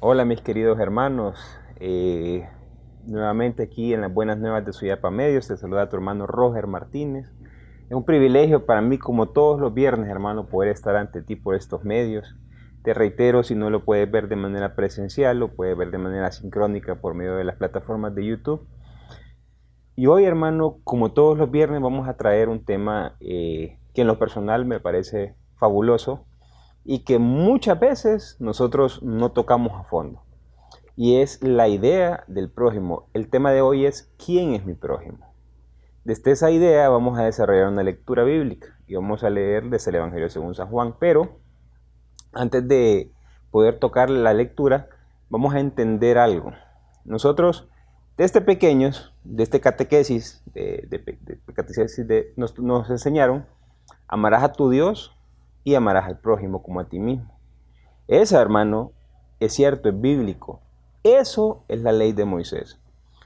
Hola mis queridos hermanos, nuevamente aquí en las buenas nuevas de Suyapa Medios, te saluda tu hermano Roger Martínez. Es un privilegio para mí, como todos los viernes, hermano, poder estar ante ti por estos medios. Te reitero, si no lo puedes ver de manera presencial, lo puedes ver de manera sincrónica por medio de las plataformas de YouTube. Y hoy, hermano, como todos los viernes, vamos a traer un tema que en lo personal me parece fabuloso y que muchas veces nosotros no tocamos a fondo. Y es la idea del prójimo. El tema de hoy es ¿quién es mi prójimo? Desde esa idea vamos a desarrollar una lectura bíblica y vamos a leer desde el Evangelio según San Juan. Pero antes de poder tocar la lectura, vamos a entender algo. Nosotros, desde pequeños, desde catequesis, nos enseñaron: amarás a tu Dios y amarás al prójimo como a ti mismo. Esa, hermano, es cierto, es bíblico. Eso es la ley de Moisés.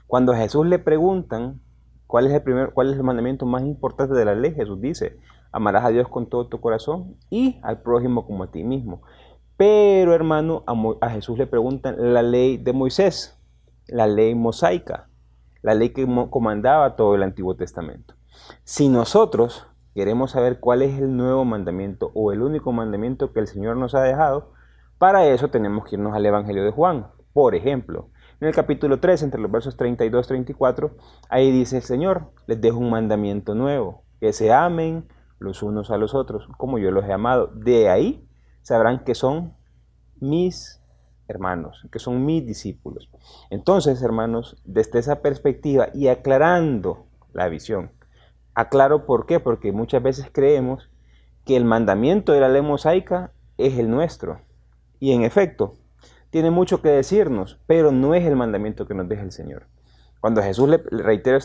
Cuando a Jesús le preguntan cuál es el mandamiento más importante de la ley, Jesús dice: amarás a Dios con todo tu corazón y al prójimo como a ti mismo. Pero, hermano, a Jesús le preguntan la ley de Moisés, la ley mosaica, la ley que comandaba todo el Antiguo Testamento. Si nosotros queremos saber cuál es el nuevo mandamiento o el único mandamiento que el Señor nos ha dejado, para eso tenemos que irnos al Evangelio de Juan. Por ejemplo, en el capítulo 3, entre los versos 32 y 34, ahí dice el Señor: les dejo un mandamiento nuevo, que se amen los unos a los otros, como yo los he amado. De ahí sabrán que son mis hermanos, que son mis discípulos. Entonces, hermanos, desde esa perspectiva y aclarando la visión, aclaro por qué, porque muchas veces creemos que el mandamiento de la ley mosaica es el nuestro. Y en efecto, tiene mucho que decirnos, pero no es el mandamiento que nos deja el Señor. Cuando Jesús reitero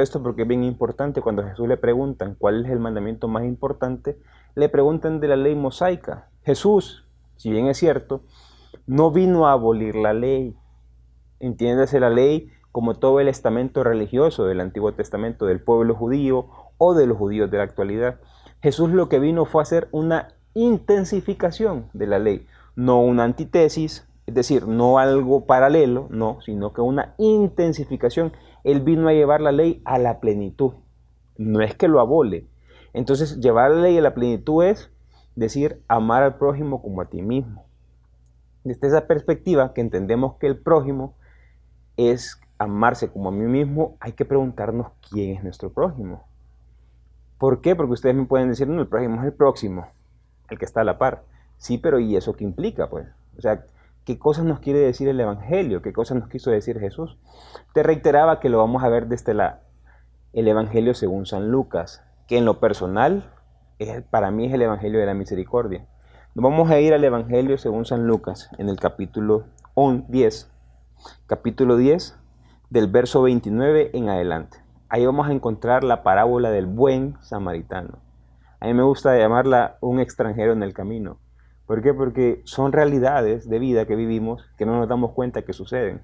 esto porque es bien importante, cuando a Jesús le preguntan cuál es el mandamiento más importante, le preguntan de la ley mosaica. Jesús, si bien es cierto, no vino a abolir la ley. Entiéndase la ley como todo el estamento religioso del Antiguo Testamento del pueblo judío o de los judíos de la actualidad. Jesús lo que vino fue a hacer una intensificación de la ley, no una antítesis, es decir, no algo paralelo, no, sino que una intensificación. Él vino a llevar la ley a la plenitud, no es que lo abole. Entonces, llevar la ley a la plenitud es decir, amar al prójimo como a ti mismo. Desde esa perspectiva, que entendemos que el prójimo es amarse como a mí mismo, hay que preguntarnos quién es nuestro prójimo. ¿Por qué? Porque ustedes me pueden decir: no, el prójimo es el próximo, el que está a la par. Sí, pero ¿y eso qué implica, pues? O sea, ¿qué cosas nos quiere decir el Evangelio? ¿Qué cosas nos quiso decir Jesús? Te reiteraba que lo vamos a ver desde el Evangelio según San Lucas, que en lo personal para mí es el Evangelio de la misericordia. Nos vamos a ir al Evangelio según San Lucas, en el capítulo 10, del verso 29 en adelante. Ahí vamos a encontrar la parábola del buen samaritano. A mí me gusta llamarla un extranjero en el camino. ¿Por qué? Porque son realidades de vida que vivimos que no nos damos cuenta que suceden.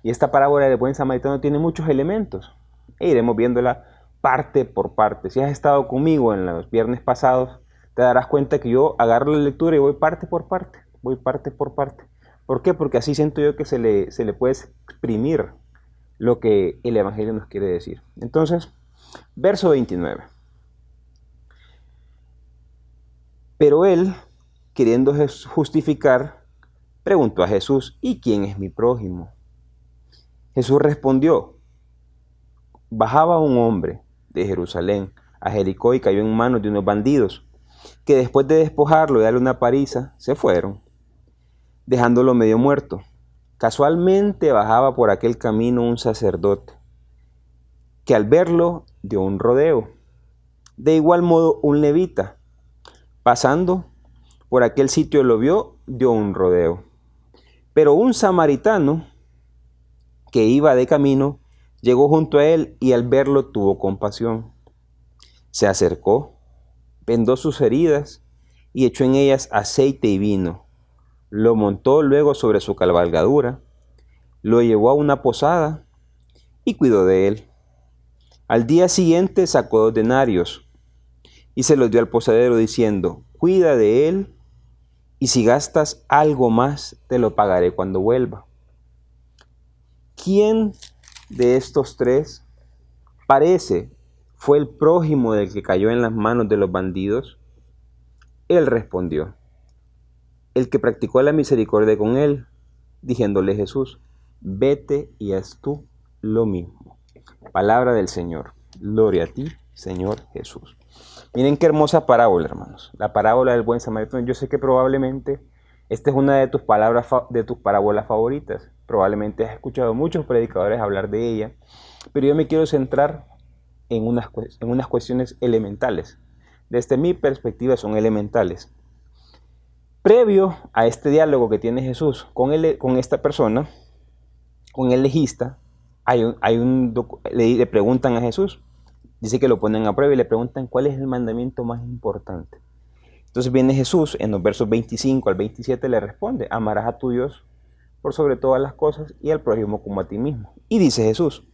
Y esta parábola del buen samaritano tiene muchos elementos. E iremos viéndola parte por parte. Si has estado conmigo en los viernes pasados, te darás cuenta que yo agarro la lectura y voy parte por parte. Voy parte por parte. ¿Por qué? Porque así siento yo que se le puede exprimir lo que el Evangelio nos quiere decir. Entonces, verso 29. Pero él, queriendo justificar, preguntó a Jesús: ¿y quién es mi prójimo? Jesús respondió: bajaba un hombre de Jerusalén a Jericó y cayó en manos de unos bandidos, que después de despojarlo y darle una paliza, se fueron, dejándolo medio muerto. Casualmente bajaba por aquel camino un sacerdote, que al verlo dio un rodeo. De igual modo un levita, pasando por aquel sitio, lo vio, dio un rodeo. Pero un samaritano que iba de camino llegó junto a él y al verlo tuvo compasión. Se acercó, vendó sus heridas y echó en ellas aceite y vino. Lo montó luego sobre su cabalgadura, lo llevó a una posada y cuidó de él. Al día siguiente sacó 2 denarios y se los dio al posadero diciendo: cuida de él, y si gastas algo más, te lo pagaré cuando vuelva. ¿Quién de estos tres fue el prójimo del que cayó en las manos de los bandidos? Él respondió: el que practicó la misericordia con él, diciéndole Jesús: vete y haz tú lo mismo. Palabra del Señor. Gloria a ti, Señor Jesús. Miren qué hermosa parábola, hermanos. La parábola del buen samaritano. Yo sé que probablemente esta es una de tus parábolas favoritas. Probablemente has escuchado muchos predicadores hablar de ella, pero yo me quiero centrar en unas cuestiones elementales. Desde mi perspectiva son elementales. Previo a este diálogo que tiene Jesús con esta persona, con el legista, le preguntan a Jesús. Dice que lo ponen a prueba y le preguntan cuál es el mandamiento más importante. Entonces viene Jesús en los versos 25 al 27, le responde: amarás a tu Dios por sobre todas las cosas y al prójimo como a ti mismo. Y dice Jesús: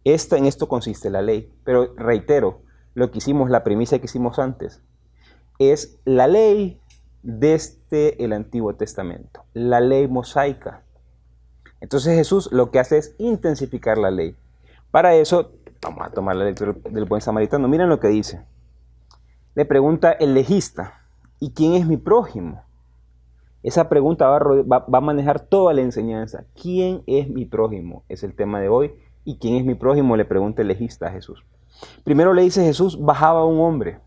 en esto consiste la ley. Pero reitero, lo que hicimos, la premisa que hicimos antes, es la ley desde el Antiguo Testamento, la ley mosaica. Entonces Jesús lo que hace es intensificar la ley. Para eso, vamos a tomar la lectura del buen samaritano. Miren lo que dice. Le pregunta el legista: ¿y quién es mi prójimo? Esa pregunta va a manejar toda la enseñanza. ¿Quién es mi prójimo? Es el tema de hoy. ¿Y quién es mi prójimo? Le pregunta el legista a Jesús. Primero le dice Jesús: bajaba un hombre.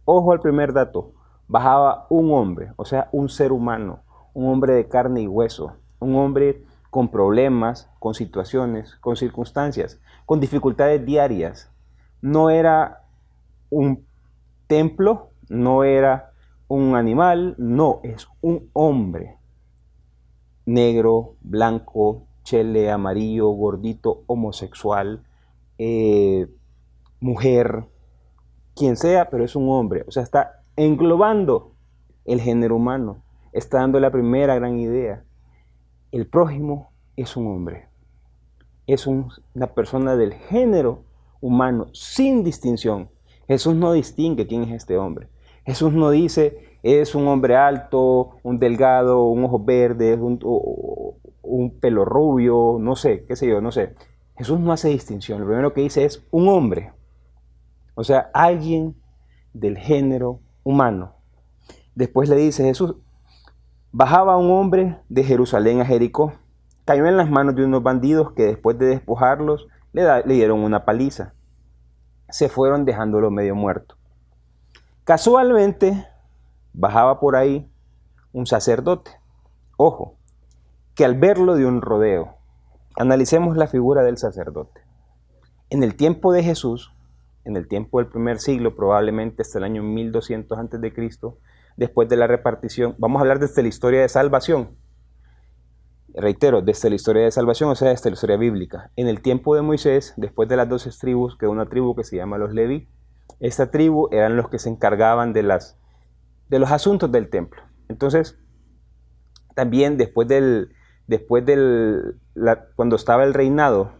Ojo al primer dato. Bajaba un hombre, o sea, un ser humano, un hombre de carne y hueso, un hombre con problemas, con situaciones, con circunstancias, con dificultades diarias. No era un templo, no era un animal, no, es un hombre. Negro, blanco, chele, amarillo, gordito, homosexual, mujer, quien sea, pero es un hombre. O sea, está englobando el género humano. Está dando la primera gran idea. El prójimo es un hombre. Es una persona del género humano, sin distinción. Jesús no distingue quién es este hombre. Jesús no dice: es un hombre alto, un delgado, un ojos verdes, un pelo rubio, no sé, qué sé yo, no sé. Jesús no hace distinción. Lo primero que dice es un hombre. O sea, alguien del género humano. Después le dice Jesús: bajaba un hombre de Jerusalén a Jericó. Cayó en las manos de unos bandidos que, después de despojarlos, le dieron una paliza. Se fueron dejándolo medio muerto. Casualmente bajaba por ahí un sacerdote. Ojo, que al verlo dio un rodeo. Analicemos la figura del sacerdote. En el tiempo de Jesús, en el tiempo del primer siglo, probablemente hasta el año 1200 a.C., después de la repartición, vamos a hablar desde la historia de salvación. Reitero, desde la historia de salvación, o sea, desde la historia bíblica. En el tiempo de Moisés, después de las 12 tribus, quedó una tribu que se llama los Leví. Esta tribu eran los que se encargaban de los asuntos del templo. Entonces, también cuando estaba el reinado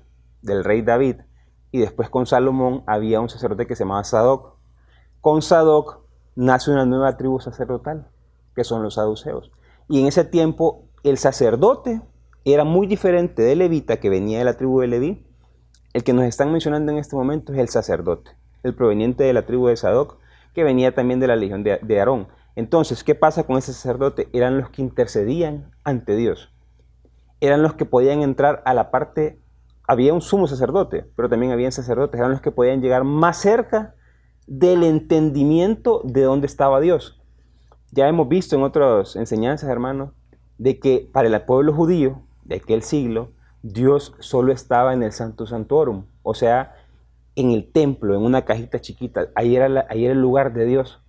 del rey David, y después con Salomón, había un sacerdote que se llamaba Sadoc. Con Sadoc nace una nueva tribu sacerdotal, que son los saduceos. Y en ese tiempo el sacerdote era muy diferente del levita, que venía de la tribu de Leví. El que nos están mencionando en este momento es el sacerdote, el proveniente de la tribu de Sadoc, que venía también de la legión de Aarón. Entonces, ¿qué pasa con ese sacerdote? Eran los que intercedían ante Dios. Eran los que podían entrar a la parte. Había un sumo sacerdote, pero también habían sacerdotes. Eran los que podían llegar más cerca del entendimiento de dónde estaba Dios. Ya hemos visto en otras enseñanzas, hermanos, de que para el pueblo judío de aquel siglo, Dios solo estaba en el Santo Santorum, o sea, en el templo, en una cajita chiquita. Ahí era el lugar de Dios.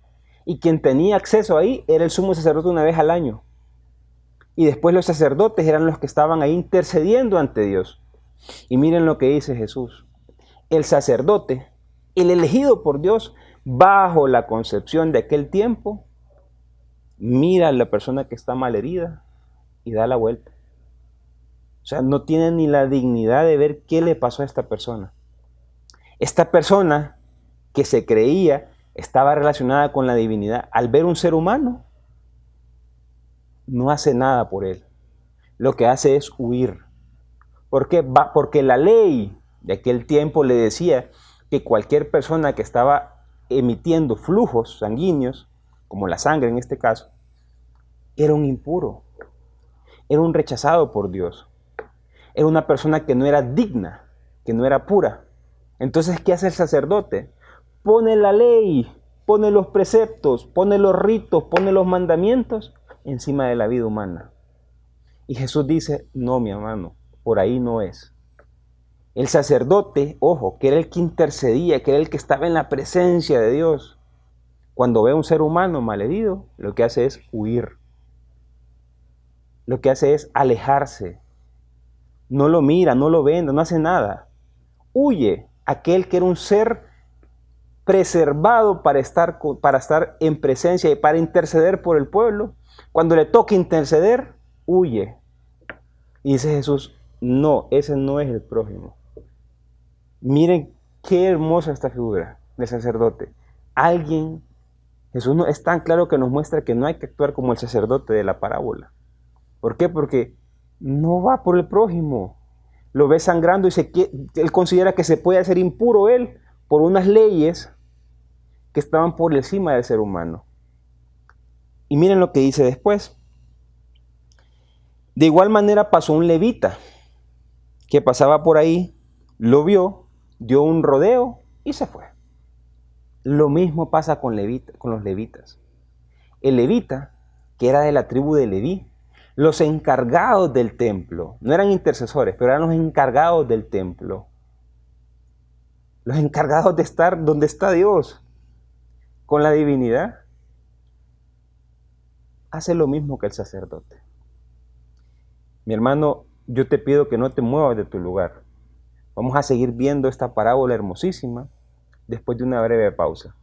Y quien tenía acceso ahí era el sumo sacerdote una vez al año. Y después los sacerdotes eran los que estaban ahí intercediendo ante Dios. Y miren lo que dice Jesús. El sacerdote, el elegido por Dios, bajo la concepción de aquel tiempo, mira a la persona que está malherida y da la vuelta. O sea, no tiene ni la dignidad de ver qué le pasó a esta persona. Esta persona que se creía estaba relacionada con la divinidad, al ver un ser humano, no hace nada por él. Lo que hace es huir. ¿Por qué? Porque la ley de aquel tiempo le decía que cualquier persona que estaba emitiendo flujos sanguíneos, como la sangre en este caso, era un impuro, era un rechazado por Dios, era una persona que no era digna, que no era pura. Entonces, ¿qué hace el sacerdote? Pone la ley, pone los preceptos, pone los ritos, pone los mandamientos encima de la vida humana. Y Jesús dice, no, mi hermano, por ahí no es. El sacerdote, ojo, que era el que intercedía, que era el que estaba en la presencia de Dios, cuando ve a un ser humano malherido, lo que hace es huir. Lo que hace es alejarse. No lo mira, no lo vende, no hace nada. Huye aquel que era un ser preservado para estar en presencia y para interceder por el pueblo. Cuando le toca interceder, huye. Y dice Jesús, no, ese no es el prójimo. Miren qué hermosa esta figura del sacerdote. Jesús no, es tan claro que nos muestra que no hay que actuar como el sacerdote de la parábola. ¿Por qué? Porque no va por el prójimo. Lo ve sangrando y él considera que se puede hacer impuro él por unas leyes que estaban por encima del ser humano. Y miren lo que dice después. De igual manera pasó un levita que pasaba por ahí, lo vio, dio un rodeo y se fue. Lo mismo pasa con los levitas. El levita, que era de la tribu de Leví, los encargados del templo, no eran intercesores, pero eran los encargados del templo. Los encargados de estar donde está Dios, con la divinidad. Hace lo mismo que el sacerdote. Mi hermano, yo te pido que no te muevas de tu lugar. Vamos a seguir viendo esta parábola hermosísima después de una breve pausa.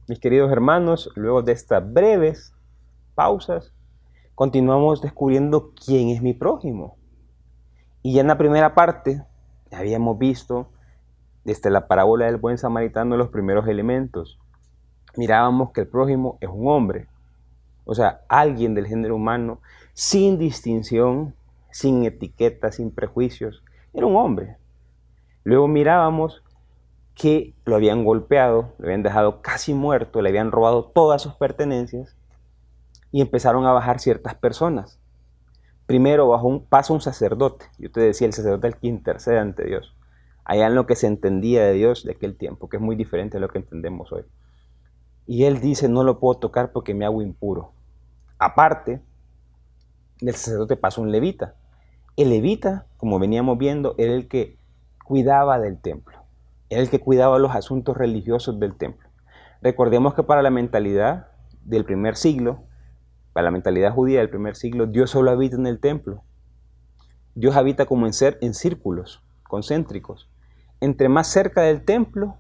Mis queridos hermanos, luego de estas breves pausas, continuamos descubriendo quién es mi prójimo. Y ya en la primera parte habíamos visto desde la parábola del buen samaritano los primeros elementos. Mirábamos que el prójimo es un hombre, o sea, alguien del género humano, sin distinción, sin etiquetas, sin prejuicios. Era un hombre. Luego mirábamos que lo habían golpeado, lo habían dejado casi muerto, le habían robado todas sus pertenencias y empezaron a bajar ciertas personas. Primero pasa un sacerdote, yo te decía, el sacerdote el que intercede ante Dios, allá en lo que se entendía de Dios de aquel tiempo, que es muy diferente a lo que entendemos hoy. Y él dice, no lo puedo tocar porque me hago impuro. Aparte del sacerdote pasa un levita. El levita, como veníamos viendo, era el que cuidaba del templo. Era el que cuidaba los asuntos religiosos del templo. Recordemos que para la mentalidad del primer siglo, para la mentalidad judía del primer siglo, Dios solo habita en el templo. Dios habita como en círculos concéntricos. Entre más cerca del templo,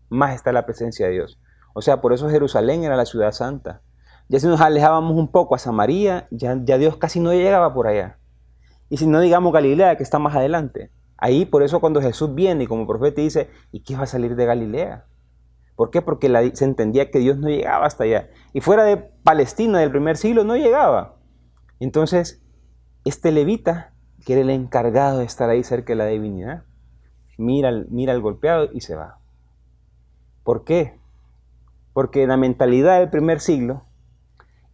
más está la presencia de Dios. O sea, por eso Jerusalén era la ciudad santa. Ya si nos alejábamos un poco a Samaria, ya Dios casi no llegaba por allá. Y si no digamos Galilea, que está más adelante. Ahí, por eso cuando Jesús viene y como profeta dice, ¿y qué va a salir de Galilea? ¿Por qué? Porque se entendía que Dios no llegaba hasta allá. Y fuera de Palestina del primer siglo no llegaba. Entonces, este levita, que era el encargado de estar ahí cerca de la divinidad, mira al golpeado y se va. ¿Por qué? Porque en la mentalidad del primer siglo,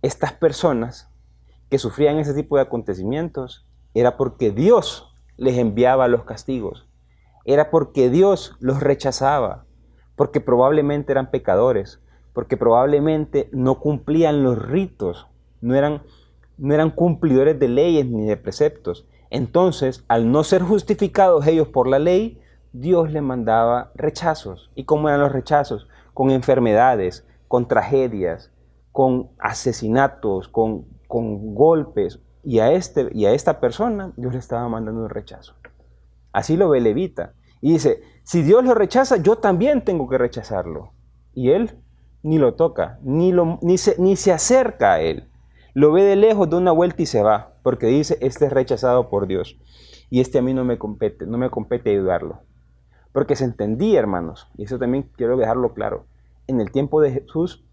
estas personas que sufrían ese tipo de acontecimientos, era porque Dios les enviaba los castigos. Era porque Dios los rechazaba, porque probablemente eran pecadores, porque probablemente no cumplían los ritos, no eran cumplidores de leyes ni de preceptos. Entonces, al no ser justificados ellos por la ley, Dios les mandaba rechazos. ¿Y cómo eran los rechazos? Con enfermedades, con tragedias, con asesinatos, con golpes, y a esta persona Dios le estaba mandando un rechazo. Así lo ve Levita. Y dice, si Dios lo rechaza, yo también tengo que rechazarlo. Y él ni lo toca, ni se acerca a él. Lo ve de lejos, da una vuelta y se va, porque dice, este es rechazado por Dios. Y a mí no me compete ayudarlo. Porque se entendía, hermanos, y eso también quiero dejarlo claro. En el tiempo de Jesús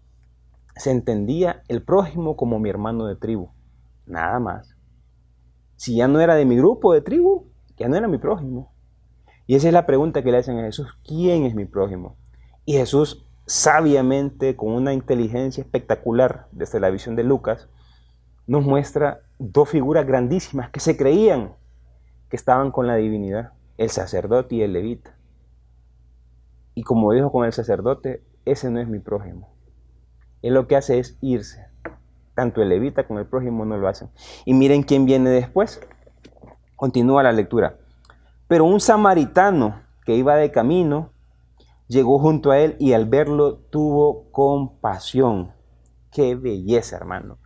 se entendía el prójimo como mi hermano de tribu. Nada más. Si ya no era de mi grupo de tribu, ya no era mi prójimo. Y esa es la pregunta que le hacen a Jesús. ¿Quién es mi prójimo? Y Jesús, sabiamente, con una inteligencia espectacular desde la visión de Lucas, nos muestra dos figuras grandísimas que se creían que estaban con la divinidad, el sacerdote y el levita. Y como dijo con el sacerdote, ese no es mi prójimo. Él lo que hace es irse. Tanto el levita como el prójimo no lo hacen. Y miren quién viene después. Continúa la lectura. Pero un samaritano que iba de camino llegó junto a él y al verlo tuvo compasión. ¡Qué belleza, hermano!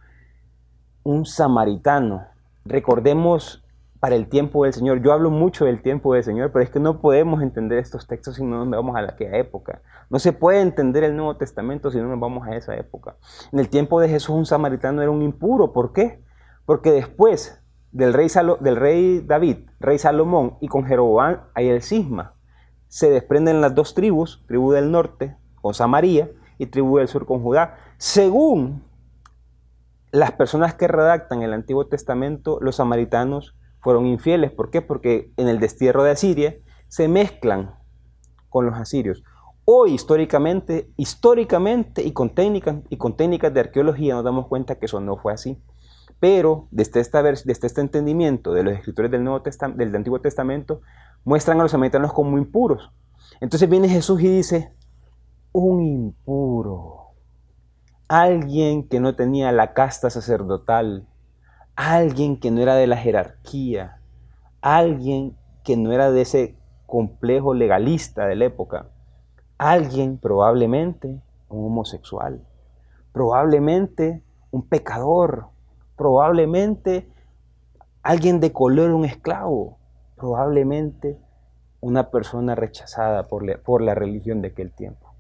Un samaritano. Recordemos para el tiempo del Señor. Yo hablo mucho del tiempo del Señor, pero es que no podemos entender estos textos si no nos vamos a aquella época. No se puede entender el Nuevo Testamento si no nos vamos a esa época. En el tiempo de Jesús un samaritano era un impuro. ¿Por qué? Porque después del rey David, rey Salomón, y con Jeroboam hay el cisma. Se desprenden las dos tribus, tribu del norte con Samaria y tribu del sur con Judá. Según las personas que redactan el Antiguo Testamento, los samaritanos fueron infieles. ¿Por qué? Porque en el destierro de Asiria se mezclan con los asirios. Hoy, históricamente y con técnicas de arqueología nos damos cuenta que eso no fue así. Pero desde este entendimiento de los escritores del Antiguo Testamento, muestran a los samaritanos como impuros. Entonces viene Jesús y dice, un impuro, alguien que no tenía la casta sacerdotal, alguien que no era de la jerarquía, alguien que no era de ese complejo legalista de la época, alguien probablemente un homosexual, probablemente un pecador, probablemente alguien de color, un esclavo, probablemente una persona rechazada por la religión de aquel tiempo.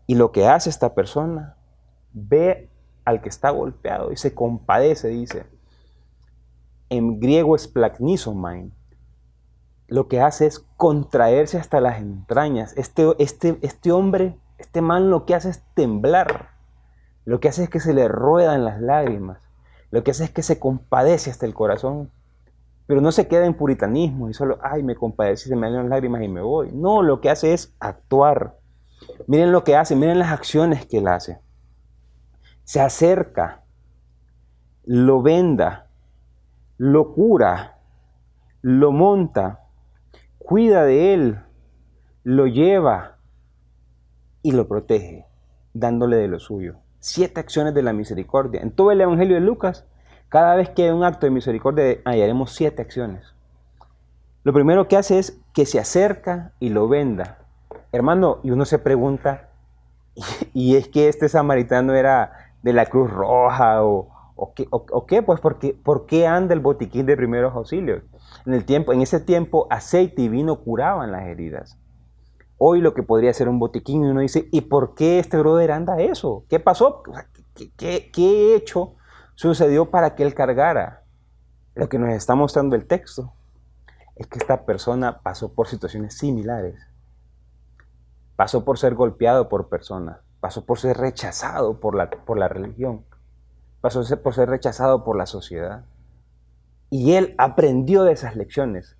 Y lo que hace esta persona, ve al que está golpeado y se compadece, dice. En griego es splagnizomein. Lo que hace es contraerse hasta las entrañas. Este hombre, este man, lo que hace es temblar. Lo que hace es que se le ruedan las lágrimas. Lo que hace es que se compadece hasta el corazón. Pero no se queda en puritanismo y solo, ay, me compadecí, se me salen las lágrimas y me voy. No, lo que hace es actuar. Miren lo que hace, miren las acciones que él hace. Se acerca, lo venda, lo cura, lo monta, cuida de él, lo lleva y lo protege, dándole de lo suyo. 7 acciones de la misericordia. En todo el Evangelio de Lucas, cada vez que hay un acto de misericordia, hallaremos 7 acciones. Lo primero que hace es que se acerca y lo venda. Hermano, y uno se pregunta, ¿y es que este samaritano era de la Cruz Roja o qué? Pues ¿por qué anda el botiquín de primeros auxilios? En ese tiempo, aceite y vino curaban las heridas. Hoy lo que podría ser un botiquín, y uno dice, ¿y por qué este brother anda eso? ¿Qué pasó? ¿Qué hecho sucedió para que él cargara? Lo que nos está mostrando el texto es que esta persona pasó por situaciones similares. Pasó por ser golpeado por personas. Pasó por ser rechazado por la religión. Pasó por ser rechazado por la sociedad. Y él aprendió de esas lecciones.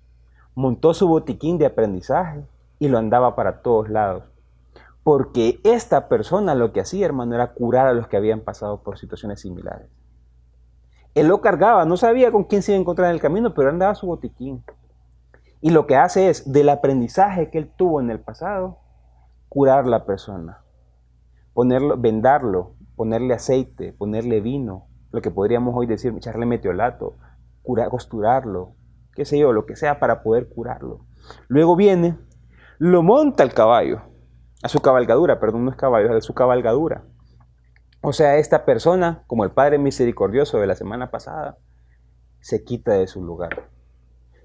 Montó su botiquín de aprendizaje y lo andaba para todos lados. Porque esta persona lo que hacía, hermano, era curar a los que habían pasado por situaciones similares. Él lo cargaba, no sabía con quién se iba a encontrar en el camino, pero andaba su botiquín. Y lo que hace es, del aprendizaje que él tuvo en el pasado, curar la persona. Vendarlo, ponerle aceite, ponerle vino, lo que podríamos hoy decir, echarle metiolato, costurarlo, qué sé yo, lo que sea para poder curarlo. Luego viene, lo monta al caballo, a su cabalgadura, perdón, no es caballo, es a su cabalgadura. O sea, esta persona, como el Padre misericordioso de la semana pasada, se quita de su lugar,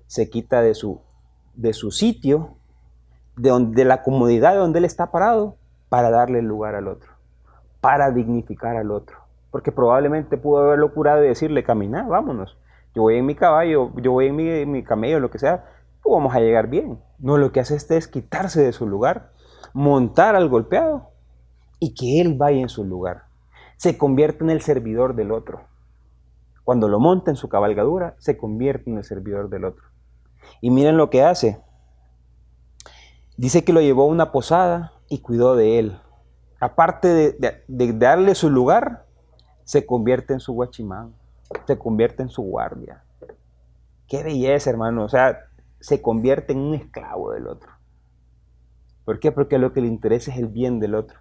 se quita de su sitio, de la comodidad de donde él está parado, para darle el lugar al otro, para dignificar al otro. Porque probablemente pudo haberlo curado y decirle, camina, vámonos. Yo voy en mi caballo, yo voy en mi camello, lo que sea, pues vamos a llegar bien. No, lo que hace este es quitarse de su lugar, montar al golpeado y que él vaya en su lugar. Se convierte en el servidor del otro. Cuando lo monta en su cabalgadura, se convierte en el servidor del otro. Y miren lo que hace. Dice que lo llevó a una posada y cuidó de él. Aparte de darle su lugar, se convierte en su guachimán, se convierte en su guardia. Qué belleza, hermano. O sea, se convierte en un esclavo del otro. ¿Por qué? Porque lo que le interesa es el bien del otro.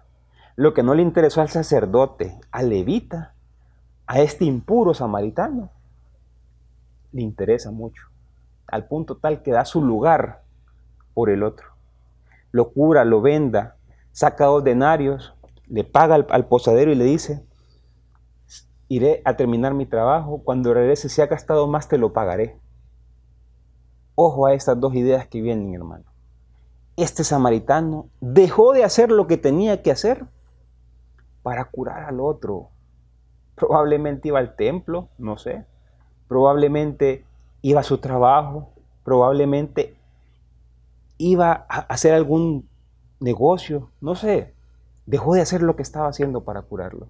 Lo que no le interesó al sacerdote, al levita, a este impuro samaritano, le interesa mucho. Al punto tal que da su lugar por el otro. Lo cura, lo venda, saca 2 denarios, le paga al posadero y le dice, iré a terminar mi trabajo, cuando regrese si ha gastado más te lo pagaré. Ojo a estas 2 ideas que vienen, hermano. Este samaritano dejó de hacer lo que tenía que hacer para curar al otro. Probablemente iba al templo, no sé. Probablemente iba a su trabajo. Probablemente iba a hacer algún negocio, no sé. Dejó de hacer lo que estaba haciendo para curarlo.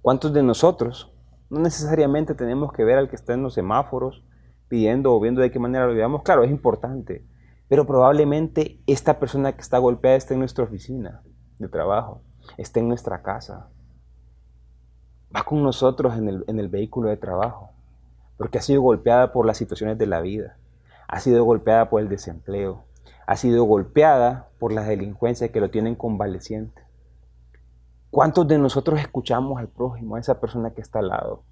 ¿Cuántos de nosotros no necesariamente tenemos que ver al que está en los semáforos pidiendo o viendo de qué manera lo ayudamos? Claro, es importante, pero probablemente esta persona que está golpeada está en nuestra oficina de trabajo, está en nuestra casa, va con nosotros en el vehículo de trabajo, porque ha sido golpeada por las situaciones de la vida, ha sido golpeada por el desempleo, ha sido golpeada por la delincuencia que lo tienen convaleciente. ¿Cuántos de nosotros escuchamos al prójimo, a esa persona que está al lado?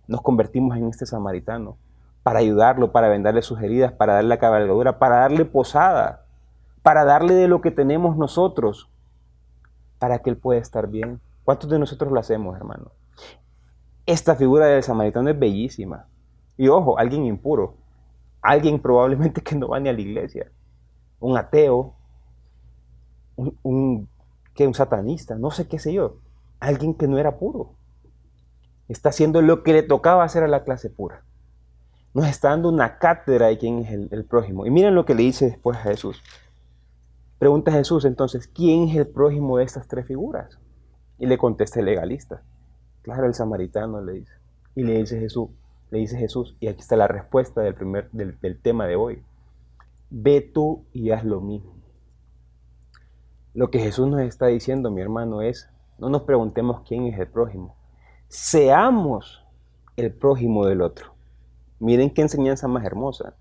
Nos convertimos en este samaritano para ayudarlo, para vendarle sus heridas, para darle la cabalgadura, para darle posada, para darle de lo que tenemos nosotros, para que él pueda estar bien. ¿Cuántos de nosotros lo hacemos, hermano? Esta figura del samaritano es bellísima. Y ojo, alguien impuro, alguien probablemente que no va ni a la iglesia, un ateo, un satanista, no sé qué sé yo, alguien que no era puro. Está haciendo lo que le tocaba hacer a la clase pura. Nos está dando una cátedra de quién es el prójimo. Y miren lo que le dice después a Jesús. Pregunta a Jesús entonces, ¿quién es el prójimo de estas 3 figuras? Y le contesta el legalista. Claro, el samaritano, le dice. Y le dice Jesús, y aquí está la respuesta del tema de hoy. Ve tú y haz lo mismo. Lo que Jesús nos está diciendo, mi hermano, es, no nos preguntemos quién es el prójimo. Seamos el prójimo del otro. Miren qué enseñanza más hermosa.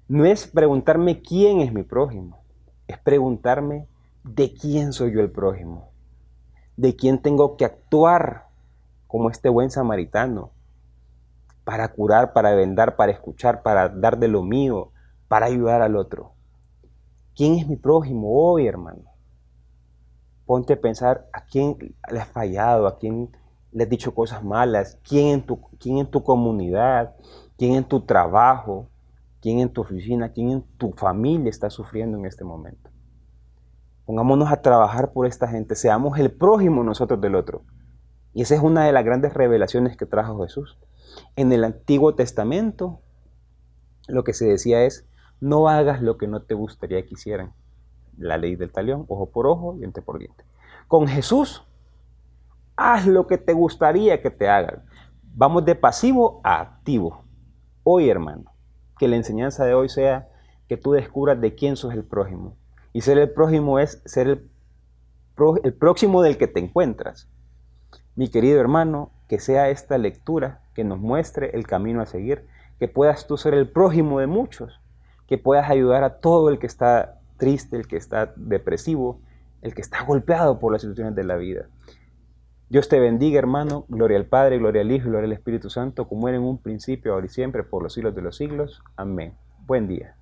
No es preguntarme quién es mi prójimo, es preguntarme de quién soy yo el prójimo, de quién tengo que actuar como este buen samaritano, para curar, para vendar, para escuchar, para dar de lo mío, para ayudar al otro. ¿Quién es mi prójimo hoy, hermano? Ponte a pensar a quién le has fallado, a quién le has dicho cosas malas, quién en tu comunidad, quién en tu trabajo, quién en tu oficina, quién en tu familia está sufriendo en este momento. Pongámonos a trabajar por esta gente, seamos el prójimo nosotros del otro. Y esa es una de las grandes revelaciones que trajo Jesús. En el Antiguo Testamento, lo que se decía es, no hagas lo que no te gustaría que hicieran. La ley del talión, ojo por ojo, diente por diente. Con Jesús, haz lo que te gustaría que te hagan. Vamos de pasivo a activo. Hoy, hermano, que la enseñanza de hoy sea que tú descubras de quién sos el prójimo. Y ser el prójimo es ser el próximo del que te encuentras. Mi querido hermano, que sea esta lectura que nos muestre el camino a seguir, que puedas tú ser el prójimo de muchos, que puedas ayudar a todo el que está triste, el que está depresivo, el que está golpeado por las situaciones de la vida. Dios te bendiga, hermano. Gloria al Padre, gloria al Hijo, gloria al Espíritu Santo, como era en un principio, ahora y siempre, por los siglos de los siglos. Amén. Buen día.